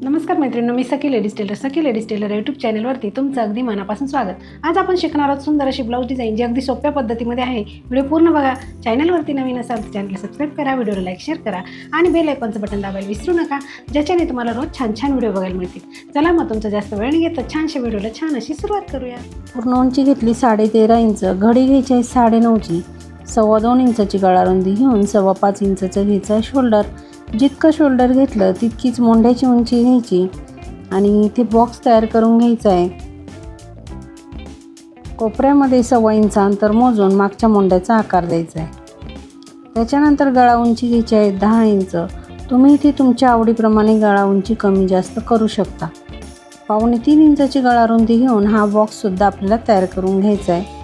नमस्कार मैत्रिणींनो, मी सखी ladies tailor YouTube चॅनलवरती तुमचं अगदी मनापासून स्वागत. आज आपण शिकणार आहोत सुंदर अशी ब्लाऊज डिझाईन जी अगदी सोप्या पद्धतीमध्ये आहे. व्हिडिओ पूर्ण बघा. चॅनलवरती नवीन असाल तर चॅनलला सबस्क्राईब करा, व्हिडिओला लाईक शेअर करा आणि बेल आयकॉनचं बटन दाबायला विसरू नका, ज्याच्याने तुम्हाला रोज छान छान व्हिडिओ बघायला मिळतील. चला मग तुमचा जास्त वेळ न घेता छानशा व्हिडिओला छान अशी सुरुवात करूया. पूर्ण उंची घेतली 13.5 इंच, घडी घ्यायची आहे 9.5ची, 2.25 इंचाची गळारुंदी घेऊन 5.25 इंचाचं घ्यायचं आहे शोल्डर. जितकं शोल्डर घेतलं तितकीच मोंढ्याची उंची घ्यायची आणि इथे बॉक्स तयार करून घ्यायचा आहे. कोपऱ्यामध्ये 1.25 इंच अंतर मोजून मागच्या मोंढ्याचा आकार द्यायचा आहे. त्याच्यानंतर गळा उंची घ्यायची आहे 10 इंच. तुम्ही इथे तुमच्या आवडीप्रमाणे गळा उंची कमी जास्त करू शकता. 2.25 इंचाची गळारुंदी घेऊन हा बॉक्ससुद्धा आपल्याला तयार करून घ्यायचा आहे.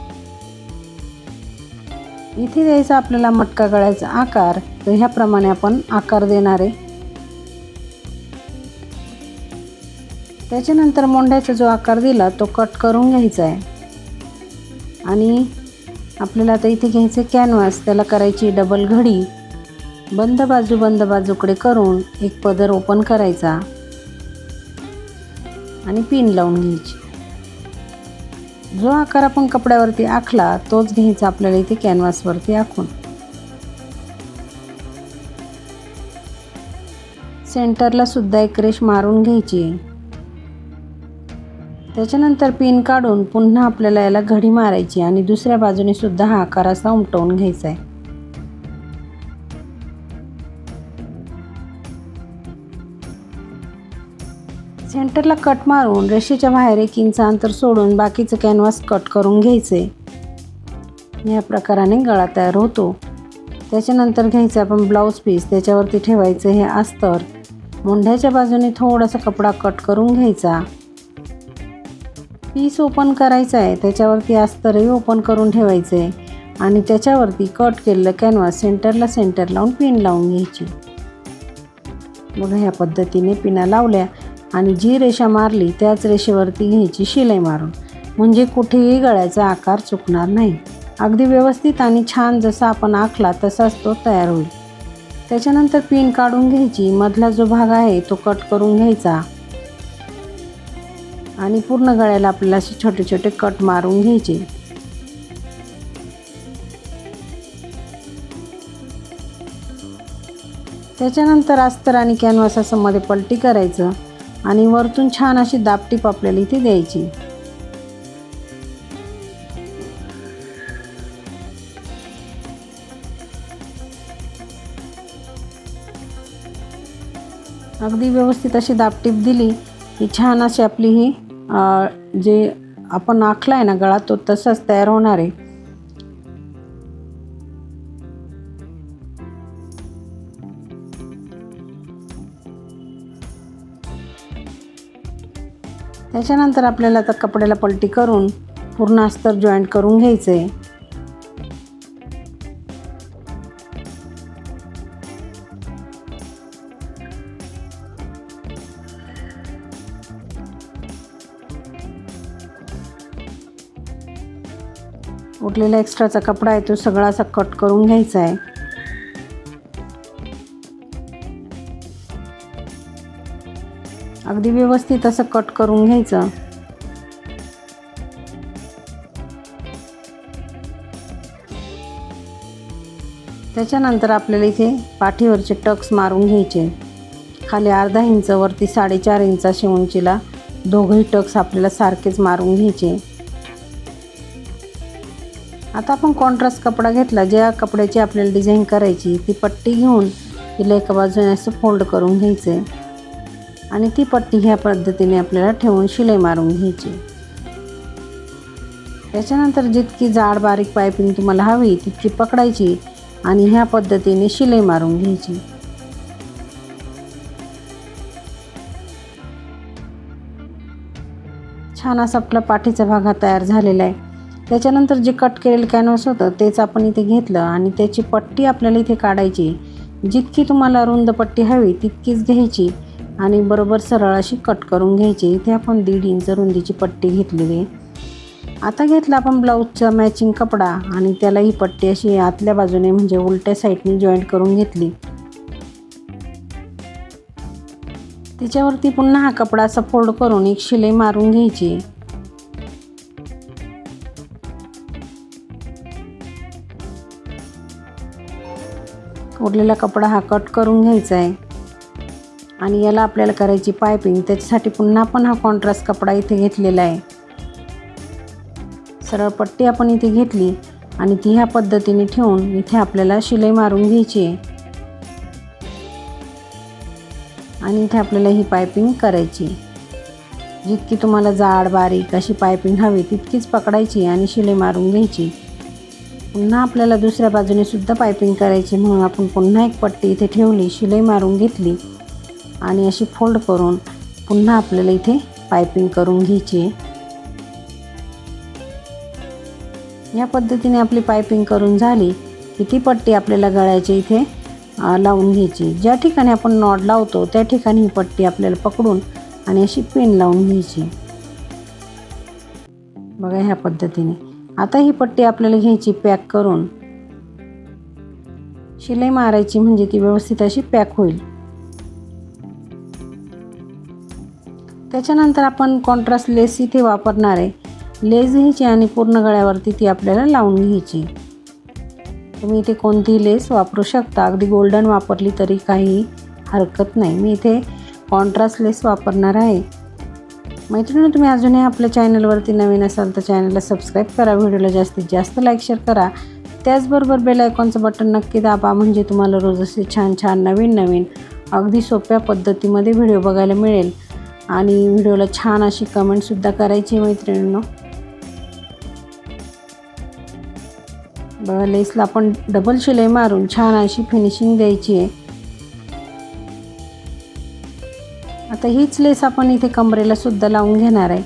इथे द्यायचा आपल्याला मटका गळ्याचा आकार, तर ह्याप्रमाणे आपण आकार देणार आहे. त्याच्यानंतर मोंढ्याचा जो आकार दिला तो कट करून घ्यायचा आहे आणि आपल्याला आता इथे घ्यायचं कॅनव्हास. त्याला करायची डबल घडी, बंद बाजूकडे करून एक पदर ओपन करायचा आणि पिन लावून घ्यायची. जो आकार आपण कपड्यावरती आखला तोच घ्यायचा आपल्याला इथे कॅनव्हासवरती आखून. सेंटरला सुद्धा एक रेष मारून घ्यायची. त्याच्यानंतर पिन काढून पुन्हा आपल्याला याला घडी मारायची आणि दुसऱ्या बाजूने सुद्धा हा आकार असा उमटवून घ्यायचा आहे. सेंटरला कट मारून रेषेच्या बाहेर 1 इंच अंतर सोडून बाकीचं कॅनव्हास कट करून घ्यायचे. या प्रकाराने गळा तयार होतो. त्याच्यानंतर घ्यायचं आपण ब्लाऊज पीस, त्याच्यावरती ठेवायचं हे अस्तर. मोंढ्याच्या बाजूने थोडासा कपडा कट करून घ्यायचा. पीस ओपन करायचा आहे, त्याच्यावरती अस्तरही ओपन करून ठेवायचं आहे आणि त्याच्यावरती कट केलेलं कॅनव्हास सेंटर लावून पिन लावून घ्यायची. बघा, ह्या पद्धतीने पिना लावल्या आणि जी रेषा मारली त्याच रेषेवरती घ्यायची शिलाई मारून, म्हणजे कुठेही गळ्याचा आकार चुकणार नाही. अगदी व्यवस्थित आणि छान जसा आपण आखला तसाच तो तयार होईल. त्याच्यानंतर पिन काढून घ्यायची. मधला जो भाग आहे तो कट करून घ्यायचा आणि पूर्ण गळ्याला आपल्याला असे छोटे छोटे कट मारून घ्यायचे. त्याच्यानंतर अस्तर आणि कॅनव्हास असं मध्ये पलटी करायचं आणि वरतून छान अशी दाबटीप आपल्याला इथे द्यायची. अगदी व्यवस्थित अशी दाबटीप दिली की छान अशी आपली ही जे आपण आखला आहे ना गळा, तो तसाच तयार होणार आहे. त्याच्यानंतर आपल्याला आता कपड्याला पलटी करून पूर्ण अस्तर जॉईंट करून घ्यायचं आहे. उरलेला एक्स्ट्राचा कपडा आहे तो सगळा असा कट करून घ्यायचा आहे. अगदी व्यवस्थित असं कट करून घ्यायचं. त्याच्यानंतर आपल्याला इथे पाठीवरचे टक्स मारून घ्यायचे. खाली 1/2 इंच, वरती 4.5 इंच अशी उंचीला दोघंही टक्स आपल्याला सारखेच मारून घ्यायचे. आता आपण कॉन्ट्रास्ट कपडा घेतला. ज्या कपड्याची आपल्याला डिझाईन करायची ती पट्टी घेऊन तिला एका बाजूने असं फोल्ड करून घ्यायचं आहे आणि ती पट्टी ह्या पद्धतीने आपल्याला ठेवून शिलाई मारून घ्यायची. त्याच्यानंतर जितकी जाड बारीक पायपिंग तुम्हाला हवी तितकी पकडायची आणि ह्या पद्धतीने शिलाई मारून घ्यायची. छान असा आपला पाठीचा भाग तयार झालेला आहे. त्याच्यानंतर जे कट केलेलं कॅनव्हास होतं तेच आपण इथे घेतलं आणि त्याची पट्टी आपल्याला इथे काढायची. जितकी तुम्हाला रुंद पट्टी हवी तितकीच घ्यायची आणि बरोबर सरळ अशी कट करून घ्यायची. इथे आपण 1.5 इंच रुंदीची पट्टी घेतलेली. आता घेतला आपण ब्लाऊजचा मॅचिंग कपडा आणि त्याला ही पट्टी अशी आतल्या बाजूने म्हणजे उलट्या साईडने जॉईंट करून घेतली. त्याच्यावरती पुन्हा हा कपडा असा फोल्ड करून एक शिलाई मारून घ्यायची. उरलेला कपडा हा कट करून घ्यायचा आहे आणि याला आपल्याला करायची पायपिंग. त्याच्यासाठी पुन्हा आपण हा कॉन्ट्रास्ट कपडा इथे घेतलेला आहे. सरळ पट्टी आपण इथे घेतली आणि ती ह्या पद्धतीने ठेवून इथे आपल्याला शिलाई मारून घ्यायची आहे आणि इथे आपल्याला ही पायपिंग करायची. जितकी तुम्हाला जाड बारीक अशी पायपिंग हवी तितकीच पकडायची आणि शिलाई मारून घ्यायची. पुन्हा आपल्याला दुसऱ्या बाजूने सुद्धा पायपिंग करायची, म्हणून आपण पुन्हा एक पट्टी इथे ठेवली, शिलाई मारून घेतली आणि अशी फोल्ड करून पुन्हा आपल्याला इथे पायपिंग करून घ्यायची आहे. या पद्धतीने आपली पायपिंग करून झाली की ती पट्टी आपल्याला गळ्याच्या इथे लावून घ्यायची. ज्या ठिकाणी आपण नॉट लावतो त्या ठिकाणी ही पट्टी आपल्याला पकडून आणि अशी पिन लावून घ्यायची. बघा ह्या पद्धतीने. आता ही पट्टी आपल्याला घ्यायची पॅक करून, शिलाई मारायची म्हणजे ती व्यवस्थित अशी पॅक होईल. त्याच्यानंतर आपण कॉन्ट्रास्ट लेस इथे वापरणार आहे. लेस घ्यायची आणि पूर्ण गळ्यावरती ती आपल्याला लावून घ्यायची. तुम्ही इथे कोणतीही लेस वापरू शकता, अगदी गोल्डन वापरली तरी काही हरकत नाही. मी इथे कॉन्ट्रास्ट लेस वापरणार आहे. मैत्रिणी, तुम्ही अजूनही आपल्या चॅनलवरती नवीन असाल तर चॅनलला सबस्क्राईब करा, व्हिडिओला जास्तीत जास्त लाईक शेअर करा. त्याचबरोबर बेल आयकॉनचं बटन नक्की दाबा, म्हणजे तुम्हाला रोज असे छान छान नवीन अगदी सोप्या पद्धतीमध्ये व्हिडिओ बघायला मिळेल. आणि व्हिडिओला छान अशी कमेंटसुद्धा करायची मैत्रिणींनो. बघा, लेसला आपण डबल शिलाई मारून छान अशी फिनिशिंग द्यायची आहे. आता हीच लेस आपण इथे कमरेला सुद्धा लावून घेणार आहे.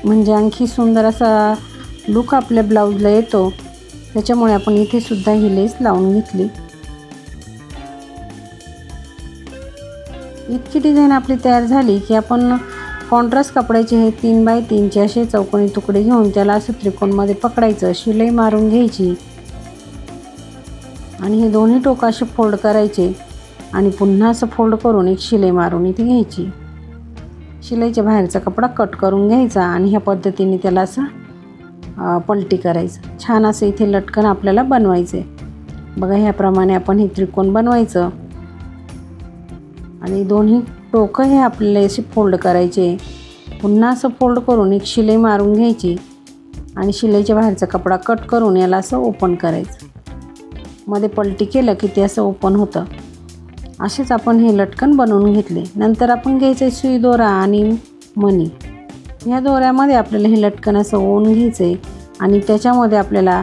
म्हणजे आणखी सुंदर असा लुक आपल्या ब्लाऊजला येतो. त्याच्यामुळे आपण इथे सुद्धा ही लेस लावून घेतली. इतकी डिझाईन आपली तयार झाली की आपण कॉन्ट्रास्ट कपड्याचे हे 3x3 असे चौकोनी तुकडे घेऊन त्याला असं त्रिकोणमध्ये पकडायचं, शिलाई मारून घ्यायची आणि हे दोन्ही टोक असे फोल्ड करायचे आणि पुन्हा असं फोल्ड करून एक शिलाई मारून इथे घ्यायची. शिलाईच्या बाहेरचा कपडा कट करून घ्यायचा आणि ह्या पद्धतीने त्याला असं पलटी करायचं. छान असं इथे लटकन आपल्याला बनवायचे. बघा, ह्याप्रमाणे आपण हे त्रिकोण बनवायचं आणि दोन्ही टोकं हे आपल्याला असे फोल्ड करायचे. पुन्हा असं फोल्ड करून एक शिलाई मारून घ्यायची आणि शिलाईच्या बाहेरचा कपडा कट करून याला असं ओपन करायचं. मध्ये पलटी केलं की ते असं ओपन होतं. असेच आपण हे लटकन बनवून घेतले. नंतर आपण घ्यायचं सुई दोरा आणि मणी. या दोऱ्यामध्ये आपल्याला हे लटकन असं ओवून घ्यायचं आहे आणि त्याच्यामध्ये आपल्याला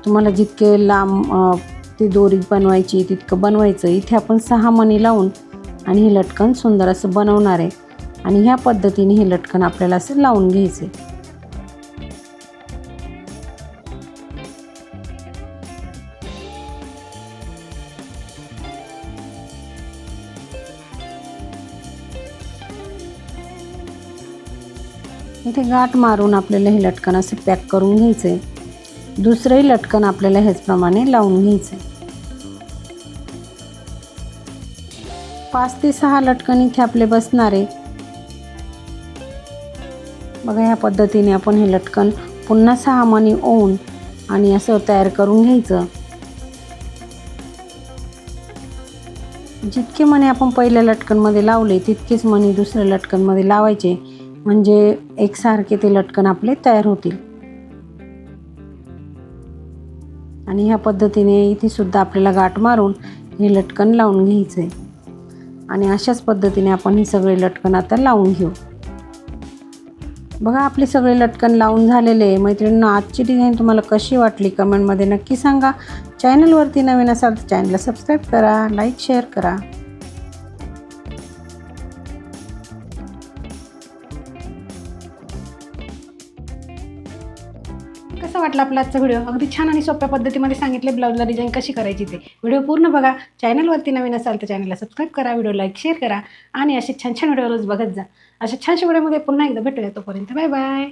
तुम्हाला जितके लांब ती दोरी बनवायची तितकं बनवायचं. इथे आपण 6 मणी लावून आणि हे लटकन सुंदर असं बनवणार आहे आणि ह्या पद्धतीने हे लटकन आपल्याला असं लावून घ्यायचे. इथे गाठ मारून आपल्याला हे लटकन असं पॅक करून घ्यायचं आहे. दुसरंही लटकन आपल्याला ह्याचप्रमाणे लावून घ्यायचं आहे. 5 ते 6 लटकन इथे आपले बसणार आहे. बघा, ह्या पद्धतीने आपण हे लटकन पुन्हा 6 मणी ओवून आणि असं तयार करून घ्यायचं. जितके मणी आपण पहिल्या लटकनमध्ये लावले तितकेच मणी दुसऱ्या लटकनमध्ये लावायचे, म्हणजे एकसारखे ते लटकन आपले तयार होतील. आणि ह्या पद्धतीने इथे सुद्धा आपल्याला गाठ मारून हे लटकन लावून घ्यायचं आहे. आणि अशाच पद्धतीने आपण हे सगळे लटकन आता लावून घेऊ. बघा, आपले सगळे लटकन लावून झालेले आहे. मैत्रिणींनो, आजची डिझाईन तुम्हाला कशी वाटली कमेंटमध्ये नक्की सांगा. चॅनलवरती नवीन असाल तर चॅनलला सबस्क्राईब करा, लाईक शेअर करा. कसा वाटला आपला आजचा व्हिडिओ? अगदी छान आणि सोप्या पद्धतीमध्ये सांगितले ब्लाऊजला डिझाईन कशी करायची ते. व्हिडिओ पूर्ण बघा. चॅनलवरती नवीन असाल तर चॅनलला सबस्क्राईब करा, व्हिडिओ लाईक शेअर करा आणि असे छान छान व्हिडिओ रोज बघत जा. अशा छानशा व्हिडिओमध्ये पुन्हा एकदा भेटूया. तोपर्यंत बाय बाय.